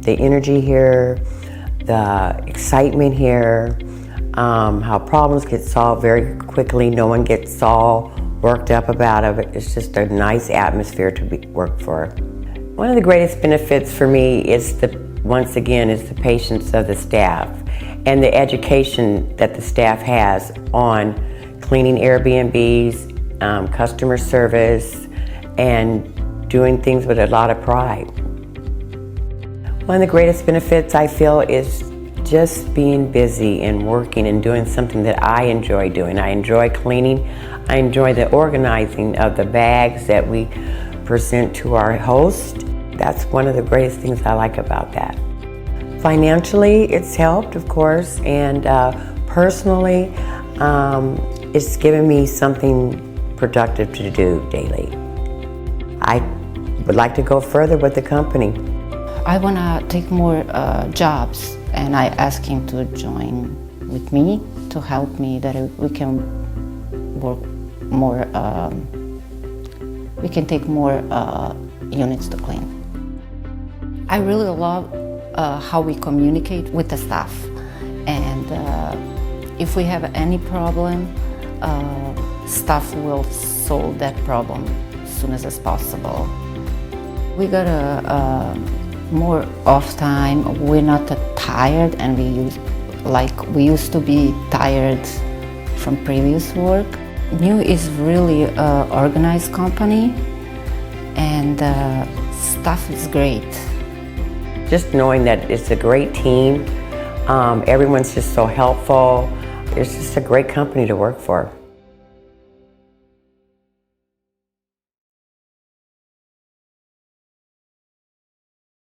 the energy here, the excitement here, how problems get solved very quickly. No one gets all worked up about it. It's just a nice atmosphere to work for. One of the greatest benefits for me is once again, the patience of the staff and the education that the staff has on cleaning Airbnbs, customer service, and doing things with a lot of pride. One of the greatest benefits I feel is just being busy and working and doing something that I enjoy doing. I enjoy cleaning. I enjoy the organizing of the bags that we present to our host. That's one of the greatest things I like about that. Financially, it's helped, of course, and personally, it's given me something productive to do daily. I would like to go further with the company. I want to take more jobs, and I asked him to join with me to help me that we can work more, we can take more units to clean. I really love how we communicate with the staff, and if we have any problem, staff will solve that problem as soon as possible. We got more off time. We're not tired, and we used to be tired from previous work. New is really an organized company, and staff is great. Just knowing that it's a great team, everyone's just so helpful. It's just a great company to work for.